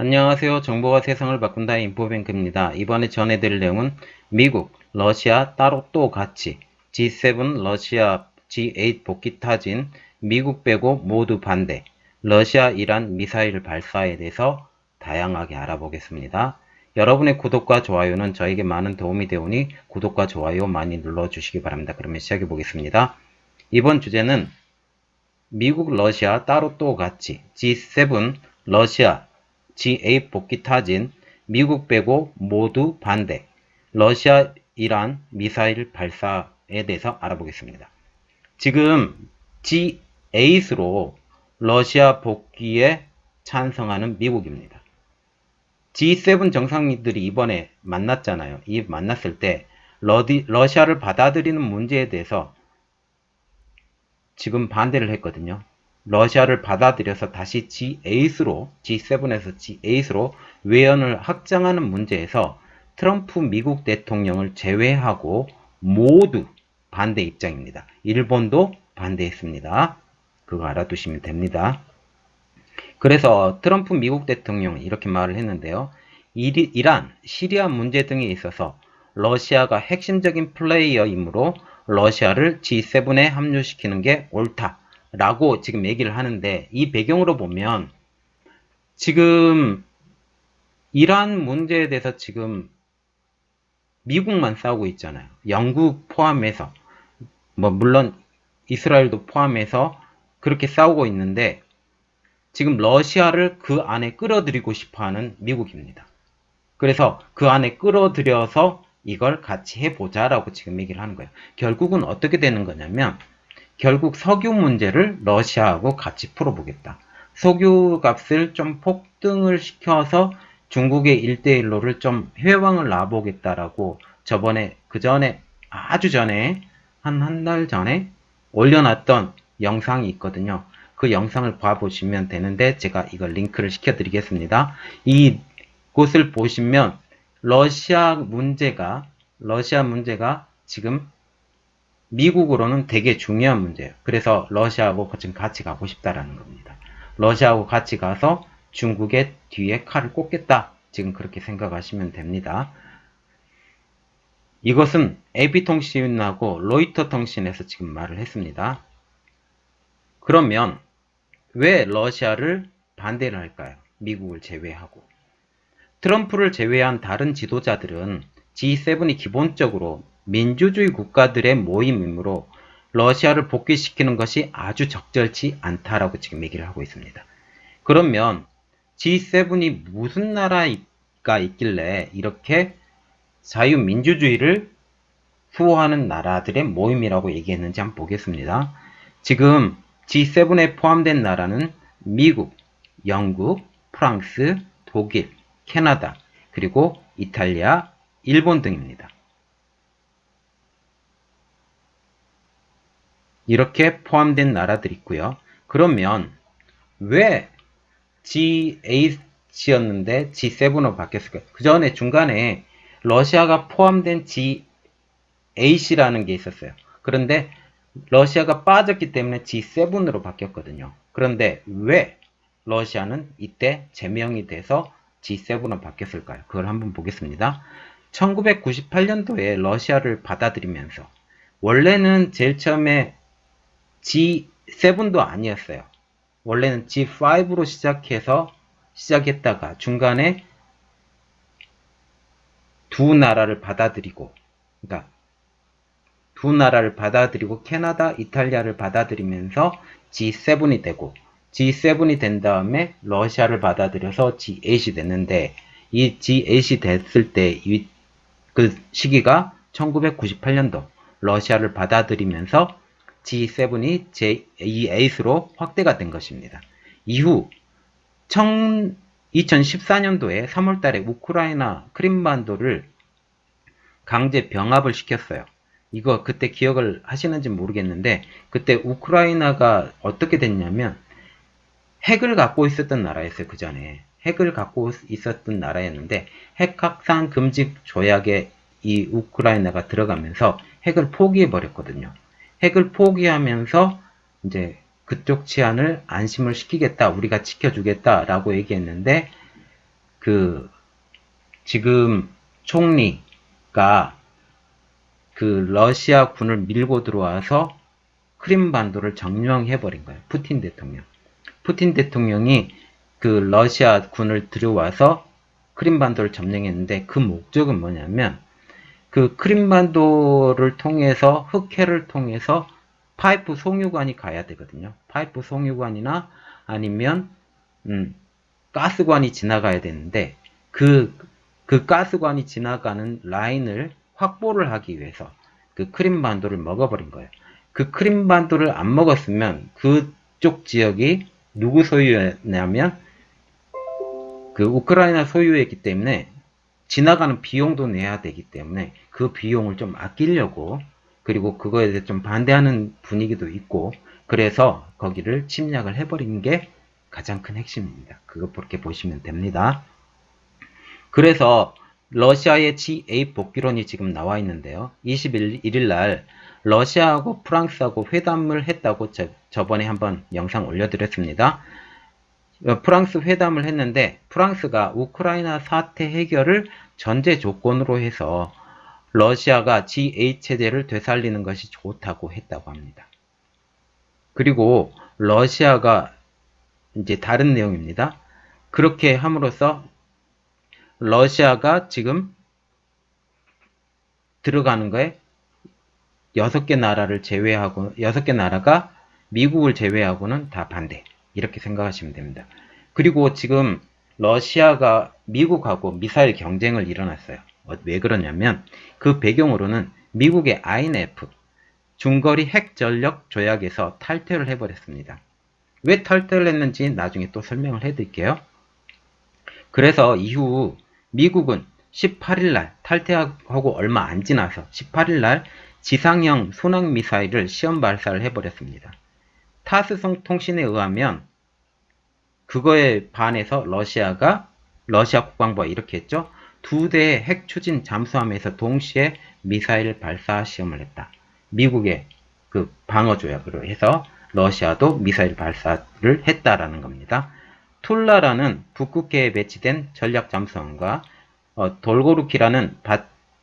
안녕하세요. 정보가 세상을 바꾼다 인포뱅크입니다. 이번에 전해드릴 내용은 미국, 러시아 따로 또 같이 G7 러시아 G8 복귀 타진 미국 빼고 모두 반대 러시아 이란 미사일 발사에 대해서 다양하게 알아보겠습니다. 여러분의 구독과 좋아요는 저에게 많은 도움이 되오니 구독과 좋아요 많이 눌러주시기 바랍니다. 그러면 시작해 보겠습니다. 이번 주제는 미국, 러시아 따로 또 같이 G7 러시아 G8 복귀 타진 미국 빼고 모두 반대 러시아 이란 미사일 발사에 대해서 알아보겠습니다. 지금 G8으로 러시아 복귀에 찬성하는 미국입니다. G7 정상들이 이번에 만났잖아요. 이 만났을 때 러시아를 받아들이는 문제에 대해서 지금 반대를 했거든요. 러시아를 받아들여서 다시 G8으로 G7에서 G8으로 외연을 확장하는 문제에서 트럼프 미국 대통령을 제외하고 모두 반대 입장입니다. 일본도 반대했습니다. 그거 알아두시면 됩니다. 그래서 트럼프 미국 대통령은 이렇게 말을 했는데요. 이란, 시리아 문제 등에 있어서 러시아가 핵심적인 플레이어이므로 러시아를 G7에 합류시키는 게 옳다라고 지금 얘기를 하는데, 이 배경으로 보면 지금 이란 문제에 대해서 지금 미국만 싸우고 있잖아요. 영국 포함해서, 물론 이스라엘도 포함해서 그렇게 싸우고 있는데, 지금 러시아를 그 안에 끌어들이고 싶어하는 미국입니다. 그래서 그 안에 끌어들여서 이걸 같이 해보자라고 지금 얘기를 하는 거예요. 결국은 어떻게 되는 거냐면, 결국 석유 문제를 러시아하고 같이 풀어보겠다. 석유 값을 좀 폭등을 시켜서 중국의 1대1로를 좀 회왕을 놔보겠다라고 아주 전에, 한 달 전에 올려놨던 영상이 있거든요. 그 영상을 봐보시면 되는데, 제가 이걸 링크를 시켜드리겠습니다. 이곳을 보시면 러시아 문제가 지금 미국으로는 되게 중요한 문제예요. 그래서 러시아하고 지금 같이 가고 싶다라는 겁니다. 러시아하고 같이 가서 중국의 뒤에 칼을 꽂겠다. 지금 그렇게 생각하시면 됩니다. 이것은 AP통신하고 로이터 통신에서 지금 말을 했습니다. 그러면 왜 러시아를 반대를 할까요? 미국을 제외하고. 트럼프를 제외한 다른 지도자들은 G7이 기본적으로 민주주의 국가들의 모임이므로 러시아를 복귀시키는 것이 아주 적절치 않다라고 지금 얘기를 하고 있습니다. 그러면 G7이 무슨 나라가 있길래 이렇게 자유민주주의를 수호하는 나라들의 모임이라고 얘기했는지 한번 보겠습니다. 지금 G7에 포함된 나라는 미국, 영국, 프랑스, 독일, 캐나다, 그리고 이탈리아, 일본 등입니다. 이렇게 포함된 나라들이 있고요. 그러면 왜 G8이었는데 G7으로 바뀌었을까요? 그 전에 중간에 러시아가 포함된 G8이라는 게 있었어요. 그런데 러시아가 빠졌기 때문에 G7으로 바뀌었거든요. 그런데 왜 러시아는 이때 제명이 돼서 G7으로 바뀌었을까요? 그걸 한번 보겠습니다. 1998년도에 러시아를 받아들이면서 원래는 제일 처음에 G7도 아니었어요. 원래는 G5로 시작했다가 중간에 두 나라를 받아들이고 캐나다, 이탈리아를 받아들이면서 G7이 되고, G7이 된 다음에 러시아를 받아들여서 G8이 됐는데, 이 G8이 됐을 때 그 시기가 1998년도 러시아를 받아들이면서 G7이 J8으로 확대가 된 것입니다. 이후 2014년도에 3월달에 우크라이나 크림반도를 강제 병합을 시켰어요. 이거 그때 기억을 하시는지 모르겠는데, 그때 우크라이나가 어떻게 됐냐면 핵을 갖고 있었던 나라였어요. 그 전에 핵을 갖고 있었던 나라였는데, 핵 확산 금지 조약에 이 우크라이나가 들어가면서 핵을 포기해 버렸거든요. 핵을 포기하면서 이제 그쪽 치안을 안심을 시키겠다, 우리가 지켜주겠다라고 얘기했는데, 그 지금 총리가 그 러시아 군을 밀고 들어와서 크림반도를 점령해버린 거예요. 푸틴 대통령. 푸틴 대통령이 그 러시아 군을 들여와서 크림반도를 점령했는데 그 목적은 뭐냐면 그 크림반도를 통해서 흑해를 통해서 파이프 송유관이 가야 되거든요. 파이프 송유관이나 아니면 가스관이 지나가야 되는데 그 가스관이 지나가는 라인을 확보를 하기 위해서 그 크림반도를 먹어버린 거예요. 그 크림반도를 안 먹었으면 그쪽 지역이 누구 소유였냐면 그 우크라이나 소유였기 때문에 지나가는 비용도 내야 되기 때문에 그 비용을 좀 아끼려고 그리고 그거에 대해 좀 반대하는 분위기도 있고 그래서 거기를 침략을 해버린 게 가장 큰 핵심입니다. 그렇게 보시면 됩니다. 그래서 러시아의 G8 복귀론이 지금 나와 있는데요. 21일 날 러시아하고 프랑스하고 회담을 했다고 저번에 한번 영상 올려드렸습니다. 프랑스 회담을 했는데 프랑스가 우크라이나 사태 해결을 전제 조건으로 해서 러시아가 G8 체제를 되살리는 것이 좋다고 했다고 합니다. 그리고 러시아가 이제 다른 내용입니다. 그렇게 함으로써 러시아가 지금 들어가는 거에 6개 나라를 제외하고 6개 나라가 미국을 제외하고는 다 반대. 이렇게 생각하시면 됩니다. 그리고 지금 러시아가 미국하고 미사일 경쟁을 일어났어요. 왜 그러냐면 그 배경으로는 미국의 INF 중거리 핵 전력 조약에서 탈퇴를 해버렸습니다. 왜 탈퇴를 했는지 나중에 또 설명을 해드릴게요. 그래서 이후 미국은 18일날 탈퇴하고 얼마 안 지나서 18일날 지상형 순항미사일을 시험 발사를 해버렸습니다. 타스성 통신에 의하면 그거에 반해서 러시아 국방부가 이렇게 했죠. 2대의 핵 추진 잠수함에서 동시에 미사일 발사 시험을 했다. 미국의 그 방어 조약으로 해서 러시아도 미사일 발사를 했다라는 겁니다. 툴라라는 북극해에 배치된 전략 잠수함과 돌고루키라는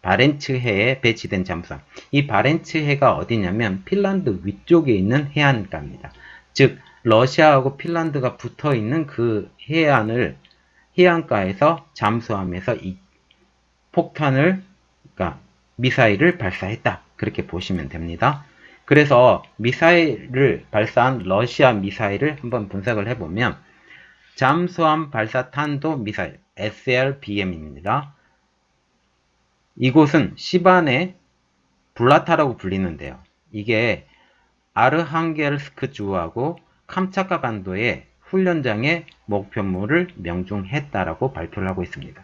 바렌츠해에 배치된 잠수함. 이 바렌츠해가 어디냐면 핀란드 위쪽에 있는 해안가입니다. 즉 러시아하고 핀란드가 붙어있는 그 해안가에서 잠수함에서 이 폭탄을 그러니까 미사일을 발사했다. 그렇게 보시면 됩니다. 그래서 미사일을 발사한 러시아 미사일을 한번 분석을 해보면 잠수함 발사 탄도 미사일 SLBM입니다. 이곳은 시반의 블라타라고 불리는데요. 이게 아르항겔스크 주하고 캄차카 반도의 훈련장의 목표물을 명중했다라고 발표를 하고 있습니다.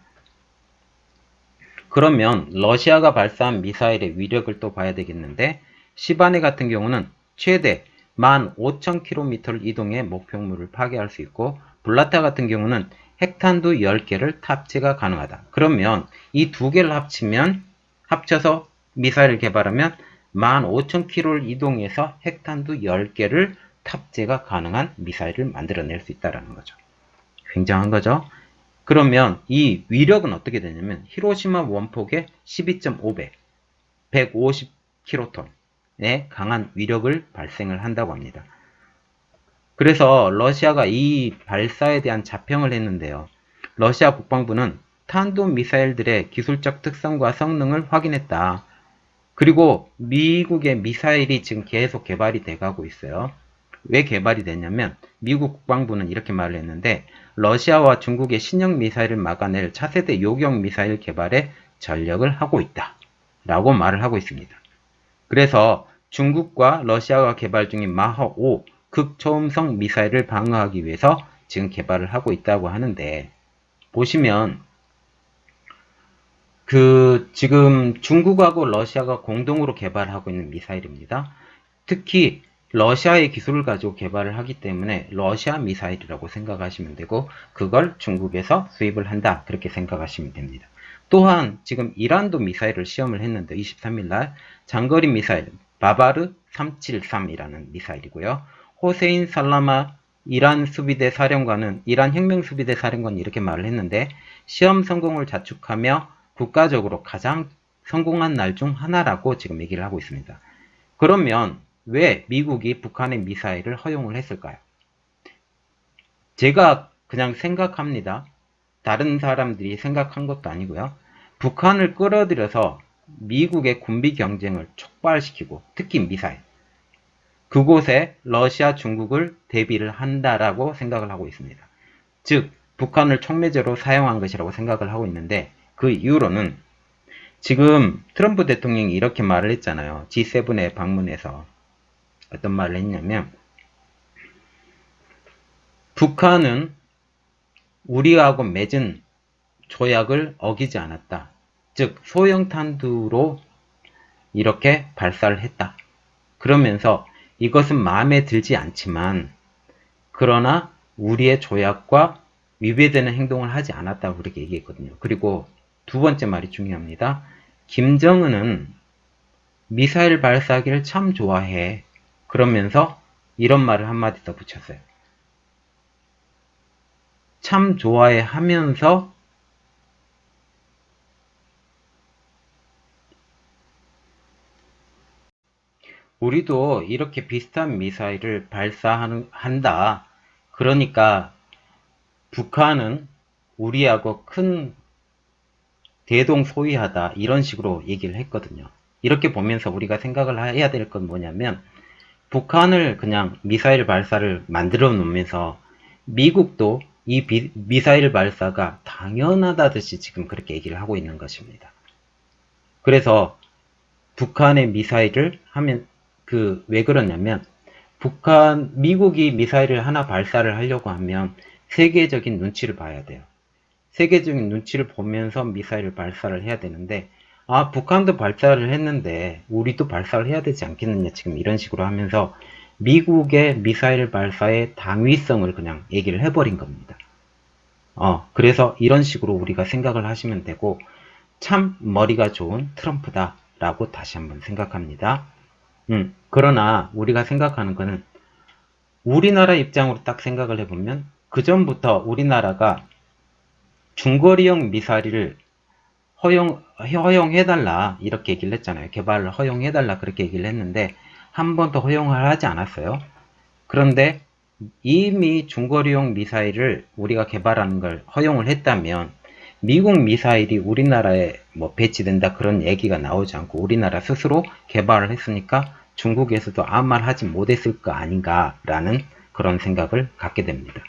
그러면 러시아가 발사한 미사일의 위력을 또 봐야 되겠는데 시바네 같은 경우는 최대 15,000km를 이동해 목표물을 파괴할 수 있고 블라타 같은 경우는 핵탄두 10개를 탑재가 가능하다. 그러면 이 두 개를 합쳐서 미사일을 개발하면 15,000km를 이동해서 핵탄두 10개를 탑재가 가능한 미사일을 만들어낼 수 있다는 거죠. 굉장한 거죠. 그러면 이 위력은 어떻게 되냐면 히로시마 원폭의 12.5배, 150kton의 강한 위력을 발생을 한다고 합니다. 그래서 러시아가 이 발사에 대한 자평을 했는데요. 러시아 국방부는 탄도미사일들의 기술적 특성과 성능을 확인했다. 그리고 미국의 미사일이 지금 계속 개발이 돼가고 있어요. 왜 개발이 됐냐면 미국 국방부는 이렇게 말을 했는데 러시아와 중국의 신형 미사일을 막아낼 차세대 요격 미사일 개발에 전력을 하고 있다. 라고 말을 하고 있습니다. 그래서 중국과 러시아가 개발 중인 마허5 극초음속 미사일을 방어하기 위해서 지금 개발을 하고 있다고 하는데 보시면 지금 중국하고 러시아가 공동으로 개발하고 있는 미사일입니다. 특히 러시아의 기술을 가지고 개발을 하기 때문에 러시아 미사일이라고 생각하시면 되고 그걸 중국에서 수입을 한다 그렇게 생각하시면 됩니다. 또한 지금 이란도 미사일을 시험을 했는데 23일날 장거리 미사일 바바르 373이라는 미사일이고요. 호세인 살라마 이란 수비대 사령관은 이란 혁명 수비대 사령관이 이렇게 말을 했는데 시험 성공을 자축하며 국가적으로 가장 성공한 날 중 하나라고 지금 얘기를 하고 있습니다. 그러면 왜 미국이 북한의 미사일을 허용을 했을까요? 제가 그냥 생각합니다. 다른 사람들이 생각한 것도 아니고요. 북한을 끌어들여서 미국의 군비 경쟁을 촉발시키고 특히 미사일 그곳에 러시아, 중국을 대비를 한다라고 생각을 하고 있습니다. 즉 북한을 촉매제로 사용한 것이라고 생각을 하고 있는데 그 이유로는 지금 트럼프 대통령이 이렇게 말을 했잖아요. G7에 방문해서 어떤 말을 했냐면 북한은 우리하고 맺은 조약을 어기지 않았다. 즉 소형 탄두로 이렇게 발사를 했다. 그러면서 이것은 마음에 들지 않지만 그러나 우리의 조약과 위배되는 행동을 하지 않았다고 그렇게 얘기했거든요. 그리고 두 번째 말이 중요합니다. 김정은은 미사일 발사기를 참 좋아해. 그러면서 이런 말을 한마디 더 붙였어요. 참 좋아해 하면서 우리도 이렇게 비슷한 미사일을 발사한다. 그러니까 북한은 우리하고 큰 대동소이하다. 이런 식으로 얘기를 했거든요. 이렇게 보면서 우리가 생각을 해야 될 건 뭐냐면 북한을 그냥 미사일 발사를 만들어 놓으면서 미국도 이 미사일 발사가 당연하다듯이 지금 그렇게 얘기를 하고 있는 것입니다. 그래서 북한의 미사일을 하면 왜 그러냐면 미국이 미사일을 하나 발사를 하려고 하면 세계적인 눈치를 봐야 돼요. 세계적인 눈치를 보면서 미사일을 발사를 해야 되는데 북한도 발사를 했는데 우리도 발사를 해야 되지 않겠느냐 지금 이런 식으로 하면서 미국의 미사일 발사의 당위성을 그냥 얘기를 해버린 겁니다. 그래서 이런 식으로 우리가 생각을 하시면 되고 참 머리가 좋은 트럼프다 라고 다시 한번 생각합니다. 그러나 우리가 생각하는 거는 우리나라 입장으로 딱 생각을 해보면 그 전부터 우리나라가 중거리형 미사일을 허용해달라 이렇게 얘기를 했잖아요. 개발을 허용해달라 그렇게 얘기를 했는데 한 번도 허용을 하지 않았어요. 그런데 이미 중거리용 미사일을 우리가 개발하는 걸 허용을 했다면 미국 미사일이 우리나라에 배치된다 그런 얘기가 나오지 않고 우리나라 스스로 개발을 했으니까 중국에서도 아무 말 하지 못했을 거 아닌가라는 그런 생각을 갖게 됩니다.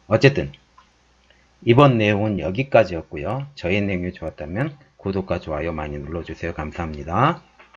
어쨌든 이번 내용은 여기까지였고요. 저희 내용이 좋았다면 구독과 좋아요 많이 눌러주세요. 감사합니다.